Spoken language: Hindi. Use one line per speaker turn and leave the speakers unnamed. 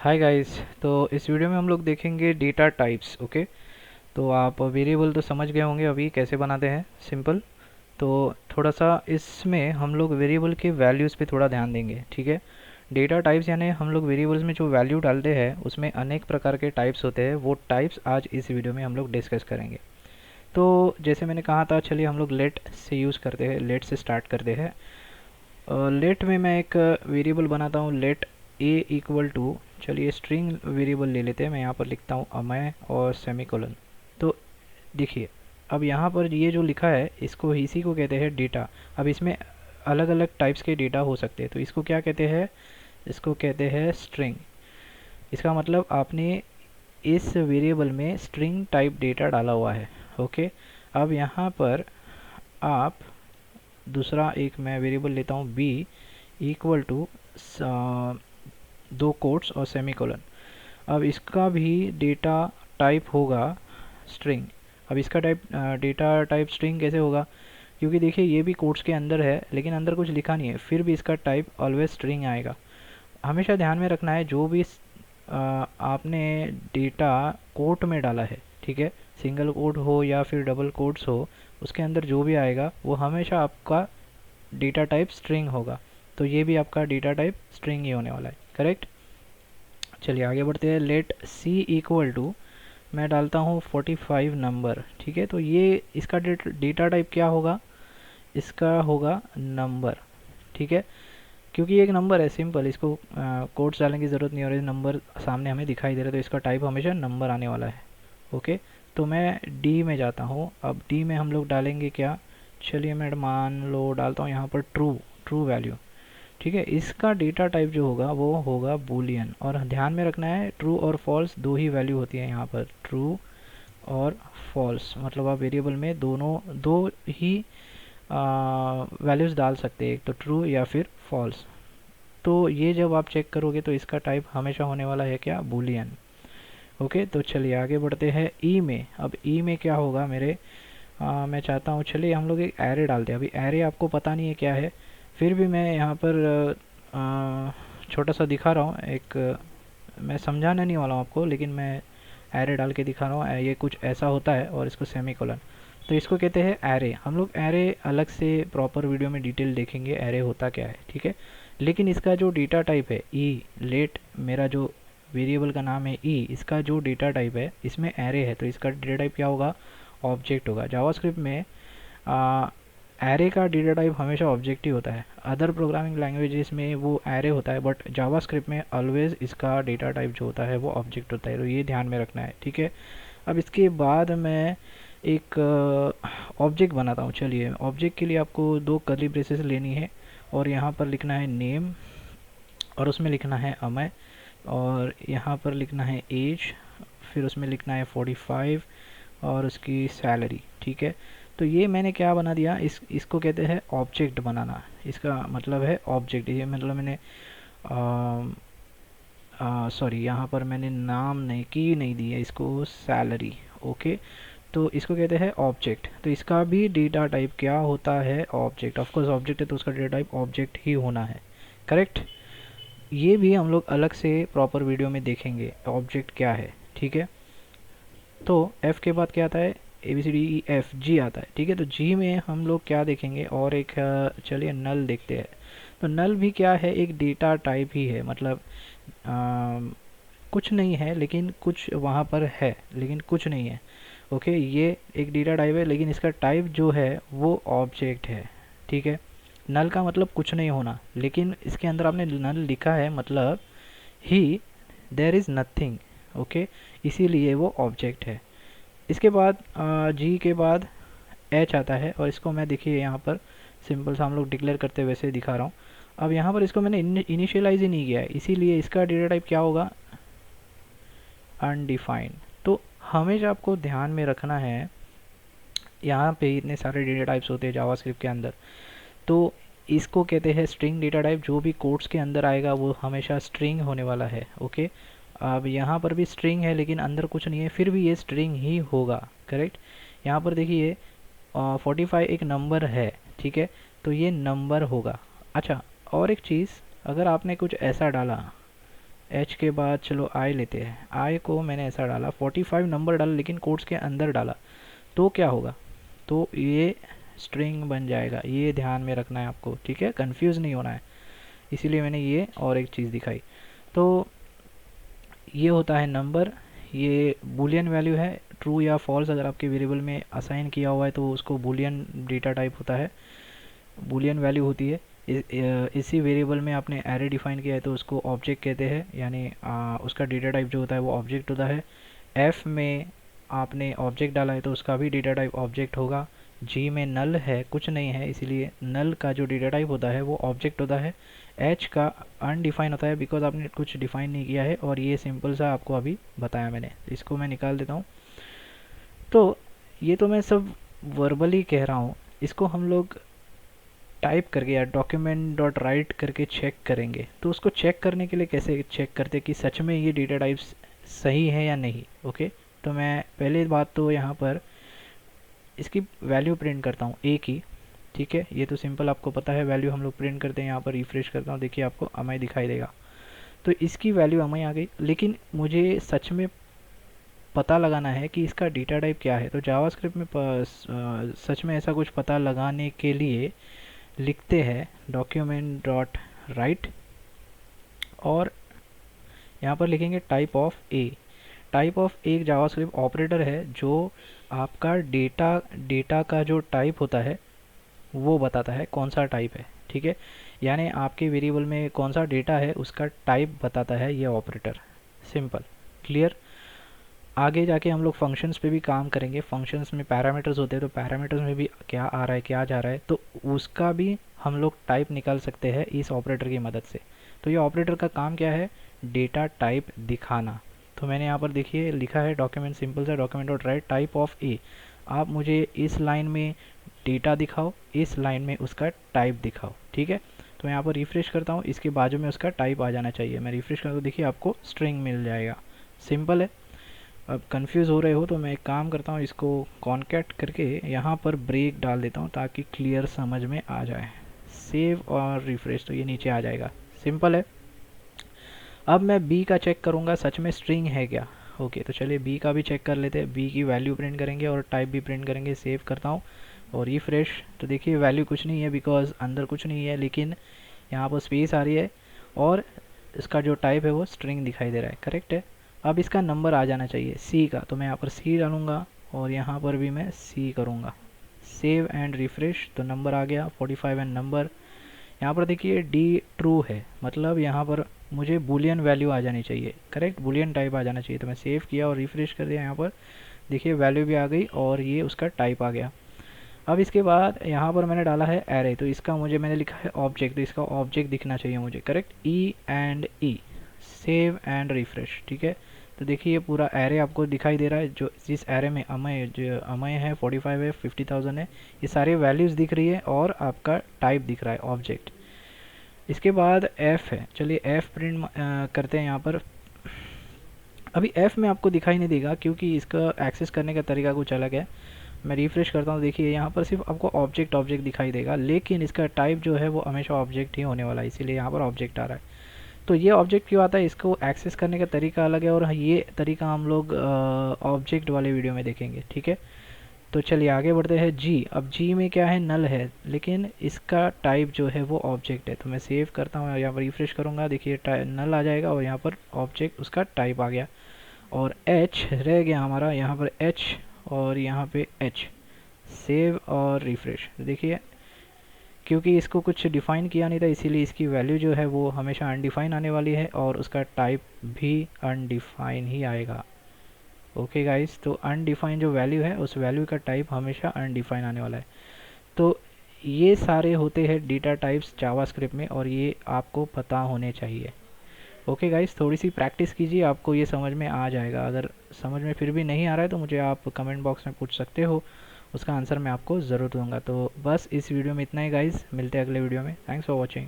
Hi guys. तो इस वीडियो में हम लोग देखेंगे डेटा टाइप्स। ओके, तो आप वेरिएबल तो समझ गए होंगे अभी कैसे बनाते हैं, सिंपल। तो थोड़ा सा इसमें हम लोग वेरिएबल के वैल्यूज़ पे थोड़ा ध्यान देंगे, ठीक है। डेटा टाइप्स यानी हम लोग वेरिएबल्स में जो वैल्यू डालते हैं उसमें अनेक प्रकार के टाइप्स होते हैं, वो टाइप्स आज इस वीडियो में हम लोग डिस्कस करेंगे। तो जैसे मैंने कहा था, चलिए हम लोग लेट से यूज़ करते हैं, लेट से स्टार्ट करते हैं। लेट में मैं एक वेरिएबल बनाता हूँ, लेट ए इक्वल टू, चलिए स्ट्रिंग वेरिएबल ले लेते हैं। मैं यहाँ पर लिखता हूँ अमय और सेमीकोलन। तो देखिए, अब यहाँ पर ये जो लिखा है इसको, इसी को कहते हैं डेटा। अब इसमें अलग अलग टाइप्स के डेटा हो सकते हैं, तो इसको क्या कहते हैं? इसको कहते हैं स्ट्रिंग। इसका मतलब आपने इस वेरिएबल में स्ट्रिंग टाइप डेटा डाला हुआ है। ओके, अब यहाँ पर आप दूसरा एक मैं वेरिएबल लेता हूँ बी इक्वल टू दो कोट्स और सेमीकोलन। अब इसका भी डेटा टाइप होगा स्ट्रिंग। अब इसका डेटा टाइप स्ट्रिंग कैसे होगा? क्योंकि देखिए ये भी कोट्स के अंदर है लेकिन अंदर कुछ लिखा नहीं है, फिर भी इसका टाइप ऑलवेज स्ट्रिंग आएगा। हमेशा ध्यान में रखना है, जो भी आपने डेटा कोट में डाला है, ठीक है, सिंगल कोट हो या फिर डबल कोट्स हो, उसके अंदर जो भी आएगा वो हमेशा आपका डेटा टाइप स्ट्रिंग होगा। तो ये भी आपका डेटा टाइप स्ट्रिंग ही होने वाला है, करेक्ट। चलिए आगे बढ़ते हैं। लेट सी इक्वल टू, मैं डालता हूँ 45 नंबर, ठीक है। तो ये इसका डेटा टाइप क्या होगा? इसका होगा नंबर, ठीक है। क्योंकि ये एक नंबर है, सिंपल, इसको कोड्स डालने की ज़रूरत नहीं, और ये नंबर सामने हमें दिखाई दे रहा है, तो इसका टाइप हमेशा नंबर आने वाला है। ओके, तो मैं डी में जाता हूँ। अब डी में हम लोग डालेंगे क्या? चलिए मैं मान लो डालता हूँ यहाँ पर ट्रू, ट्रू वैल्यू, ठीक है। इसका डेटा टाइप जो होगा वो होगा बूलियन, और ध्यान में रखना है ट्रू और फॉल्स दो ही वैल्यू होती है यहाँ पर, ट्रू और फॉल्स। मतलब आप वेरिएबल में दोनों दो ही वैल्यूज़ डाल सकते हैं, एक तो ट्रू या फिर फॉल्स। तो ये जब आप चेक करोगे तो इसका टाइप हमेशा होने वाला है क्या? बूलियन। ओके, तो चलिए आगे बढ़ते हैं ई में। अब ई में क्या होगा मेरे? मैं चाहता हूँ, चलिए हम लोग एक एरे डालते हैं। अभी एरे आपको पता नहीं है क्या है, फिर भी मैं यहाँ पर छोटा सा दिखा रहा हूँ एक, मैं समझाने नहीं वाला हूँ आपको, लेकिन मैं एरे डाल के दिखा रहा हूँ। ये कुछ ऐसा होता है और इसको सेमीकोलन, तो इसको कहते हैं एरे। हम लोग एरे अलग से प्रॉपर वीडियो में डिटेल देखेंगे एरे होता क्या है, ठीक है। लेकिन इसका जो डेटा टाइप है ई, लेट मेरा जो वेरिएबल का नाम है ई, इसका जो डेटा टाइप है इसमें एरे है, तो इसका डेटा टाइप क्या होगा? ऑब्जेक्ट होगा। जावास्क्रिप्ट में एरे का डेटा टाइप हमेशा ऑब्जेक्ट ही होता है। अदर प्रोग्रामिंग लैंग्वेजेस में वो एरे होता है, बट जावास्क्रिप्ट में ऑलवेज इसका डेटा टाइप जो होता है वो ऑब्जेक्ट होता है, तो ये ध्यान में रखना है, ठीक है। अब इसके बाद मैं एक ऑब्जेक्ट बनाता हूँ। चलिए ऑब्जेक्ट के लिए आपको दो कर्ली ब्रेसेस लेनी है, और यहाँ पर लिखना है नेम, और उसमें लिखना है अमय, और यहाँ पर लिखना है एज, फिर उसमें लिखना है 45, और उसकी सैलरी, ठीक है। तो ये मैंने क्या बना दिया, इसको कहते हैं ऑब्जेक्ट बनाना। इसका मतलब है ऑब्जेक्ट, ये मतलब मैंने सॉरी, यहाँ पर मैंने नाम नहीं की, नहीं दी है इसको, सैलरी। ओके, तो इसको कहते हैं ऑब्जेक्ट। तो इसका भी डेटा टाइप क्या होता है? ऑब्जेक्ट। ऑफ कोर्स ऑब्जेक्ट है तो उसका डेटा टाइप ऑब्जेक्ट ही होना है, करेक्ट। ये भी हम लोग अलग से प्रॉपर वीडियो में देखेंगे ऑब्जेक्ट क्या है, ठीक है। तो एफ के बाद क्या आता है? A B C D E F G आता है, ठीक है। तो जी में हम लोग क्या देखेंगे? और एक चलिए नल देखते हैं। तो नल भी क्या है? एक डेटा टाइप ही है, मतलब कुछ नहीं है लेकिन कुछ वहाँ पर है, लेकिन कुछ नहीं है। ओके, ये एक डेटा टाइप है लेकिन इसका टाइप जो है वो ऑब्जेक्ट है, ठीक है। नल का मतलब कुछ नहीं होना, लेकिन इसके अंदर आपने नल लिखा है, मतलब ही देयर इज़ नथिंग। ओके, इसीलिए वो ऑब्जेक्ट है। इसके बाद जी के बाद एच आता है, और इसको मैं देखिए यहाँ पर सिंपल सा हम लोग डिक्लेयर करते वैसे दिखा रहा हूँ। अब यहाँ पर इसको मैंने इनिशियलाइज ही नहीं किया है, इसीलिए इसका डेटा टाइप क्या होगा? अनडिफाइंड। तो हमेशा आपको ध्यान में रखना है, यहाँ पे इतने सारे डेटा टाइप्स होते हैं जावास्क्रिप्ट के अंदर, तो इसको कहते हैं स्ट्रिंग डेटा टाइप। जो भी कोड्स के अंदर आएगा वो हमेशा स्ट्रिंग होने वाला है, ओके। अब यहाँ पर भी स्ट्रिंग है लेकिन अंदर कुछ नहीं है, फिर भी ये स्ट्रिंग ही होगा, करेक्ट। यहाँ पर देखिए 45 एक नंबर है, ठीक है, तो ये नंबर होगा। अच्छा, और एक चीज़, अगर आपने कुछ ऐसा डाला, एच के बाद चलो आई लेते हैं, आई को मैंने ऐसा डाला 45 नंबर डाला लेकिन कोट्स के अंदर डाला, तो क्या होगा, तो ये स्ट्रिंग बन जाएगा। ये ध्यान में रखना है आपको, ठीक है, कंफ्यूज नहीं होना है, इसीलिए मैंने ये और एक चीज़ दिखाई। तो ये होता है नंबर, ये बूलियन वैल्यू है, ट्रू या फॉल्स अगर आपके वेरिएबल में असाइन किया हुआ है तो उसको बूलियन डेटा टाइप होता है, बूलियन वैल्यू होती है। इसी वेरिएबल में आपने एरे डिफाइन किया है तो उसको ऑब्जेक्ट कहते हैं, यानी उसका डेटा टाइप जो होता है वो ऑब्जेक्ट होता है। एफ में आपने ऑब्जेक्ट डाला है तो उसका भी डेटा टाइप ऑब्जेक्ट होगा। जी में नल है, कुछ नहीं है, इसीलिए नल का जो डेटा टाइप होता है वो ऑब्जेक्ट होता है। एच का अनडिफाइन होता है बिकॉज आपने कुछ डिफाइन नहीं किया है, और ये सिंपल सा आपको अभी बताया मैंने, इसको मैं निकाल देता हूँ। तो ये तो मैं सब वर्बली कह रहा हूँ, इसको हम लोग टाइप करके या डॉक्यूमेंट डॉट राइट करके चेक करेंगे। तो उसको चेक करने के लिए कैसे चेक करते कि सच में ये डेटा टाइप्स सही है या नहीं। ओके, तो मैं पहले बात तो यहाँ पर इसकी वैल्यू प्रिंट करता हूँ ए की, ठीक है, ये तो सिंपल आपको पता है, वैल्यू हम लोग प्रिंट करते हैं। यहाँ पर रिफ्रेश करता हूँ, देखिए आपको अमाई दिखाई देगा, तो इसकी वैल्यू अमाई आ गई। लेकिन मुझे सच में पता लगाना है कि इसका डेटा टाइप क्या है। तो जावास्क्रिप्ट में सच में ऐसा कुछ पता लगाने के लिए लिखते हैं डॉक्यूमेंट डॉट राइट, और यहाँ पर लिखेंगे type of A. Type of एक जावास्क्रिप्ट ऑपरेटर है जो आपका डेटा का जो टाइप होता है वो बताता है कौन सा टाइप है, ठीक है, यानी आपके वेरिएबल में कौन सा डेटा है उसका टाइप बताता है ये ऑपरेटर। Simple, clear. आगे जाके हम लोग फंक्शंस पे भी काम करेंगे, फंक्शंस में पैरामीटर्स होते हैं, तो पैरामीटर्स में भी क्या आ रहा है क्या जा रहा है, तो उसका भी हम लोग टाइप निकाल सकते हैं इस ऑपरेटर की मदद से। तो ये ऑपरेटर का काम क्या है, डेटा टाइप दिखाना। तो मैंने यहाँ पर देखिए लिखा है डॉक्यूमेंट, सिंपल सा document dot right type of a. आप मुझे इस लाइन में डेटा दिखाओ, इस लाइन में उसका टाइप दिखाओ, ठीक है। तो मैं यहाँ पर रिफ्रेश करता हूँ, इसके बाजू में उसका टाइप आ जाना चाहिए। मैं रिफ्रेश करता हूँ, देखिए आपको स्ट्रिंग मिल जाएगा। सिंपल है। अब कंफ्यूज हो रहे हो तो मैं एक काम करता हूँ, इसको कॉन्कैट करके यहाँ पर ब्रेक डाल देता हूँ ताकि क्लियर समझ में आ जाए। सेव और रिफ्रेश, तो ये नीचे आ जाएगा। सिंपल है। अब मैं बी का चेक करूँगा सच में स्ट्रिंग है क्या। ओके, तो चलिए बी का भी चेक कर लेते हैं। बी की वैल्यू प्रिंट करेंगे और टाइप भी प्रिंट करेंगे। सेव करता हूँ और रिफ्रेश, तो देखिए वैल्यू कुछ नहीं है बिकॉज अंदर कुछ नहीं है, लेकिन यहाँ पर स्पेस आ रही है और इसका जो टाइप है वो स्ट्रिंग दिखाई दे रहा है। करेक्ट है। अब इसका नंबर आ जाना चाहिए सी का, तो मैं यहाँ पर सी डालूँगा और यहाँ पर भी मैं सी करूँगा। सेव एंड रिफ्रेश, तो नंबर आ गया 45 एंड नंबर। यहाँ पर देखिए डी ट्रू है, मतलब यहाँ पर मुझे बूलियन वैल्यू आ जानी चाहिए। करेक्ट, बूलियन टाइप आ जाना चाहिए। तो मैं सेव किया और रिफ्रेश कर दिया, यहाँ पर देखिए वैल्यू भी आ गई और ये उसका टाइप आ गया। अब इसके बाद यहाँ पर मैंने डाला है एरे, तो इसका मैंने लिखा है ऑब्जेक्ट, तो इसका ऑब्जेक्ट दिखना चाहिए मुझे। Correct, E and E. Save and refresh, ठीक है। तो देखिए ये पूरा एरे आपको दिखाई दे रहा है, जो जिस एरे में अमय है 45 है 50,000 है, ये सारी वैल्यूज़ दिख रही है और आपका टाइप दिख रहा है ऑब्जेक्ट। इसके बाद एफ़ है, चलिए एफ़ प्रिंट करते हैं यहाँ पर। अभी एफ़ में आपको दिखाई नहीं देगा क्योंकि इसका एक्सेस करने का तरीका कुछ अलग है। मैं रिफ्रेश करता हूँ, देखिए यहाँ पर सिर्फ आपको ऑब्जेक्ट दिखाई देगा, लेकिन इसका टाइप जो है वो हमेशा ऑब्जेक्ट ही होने वाला है, इसीलिए यहाँ पर ऑब्जेक्ट आ रहा है। तो ये ऑब्जेक्ट क्यों आता है, इसको एक्सेस करने का तरीका अलग है और ये तरीका हम लोग ऑब्जेक्ट वाले वीडियो में देखेंगे, ठीक है। तो चलिए आगे बढ़ते हैं। जी, अब जी में क्या है, नल है, लेकिन इसका टाइप जो है वो ऑब्जेक्ट है। तो मैं सेव करता हूँ, यहाँ पर रिफ्रेश करूँगा, देखिए नल आ जाएगा और यहाँ पर ऑब्जेक्ट उसका टाइप आ गया। और एच रह गया हमारा, यहाँ पर एच और यहाँ पे एच। सेव और रिफ्रेश, देखिए क्योंकि इसको कुछ डिफ़ाइन किया नहीं था इसीलिए इसकी वैल्यू जो है वो हमेशा अनडिफाइन आने वाली है और उसका टाइप भी अनडिफाइन ही आएगा। ओके गाइस, तो अनडिफाइन जो वैल्यू है उस वैल्यू का टाइप हमेशा अनडिफाइन आने वाला है। तो ये सारे होते हैं डेटा टाइप्स जावास्क्रिप्ट में और ये आपको पता होने चाहिए। ओके गाइस, थोड़ी सी प्रैक्टिस कीजिए, आपको ये समझ में आ जाएगा। अगर समझ में फिर भी नहीं आ रहा है तो मुझे आप कमेंट बॉक्स में पूछ सकते हो, उसका आंसर मैं आपको ज़रूर दूंगा। तो बस इस वीडियो में इतना ही गाइस, मिलते हैं अगले वीडियो में। Thanks for watching.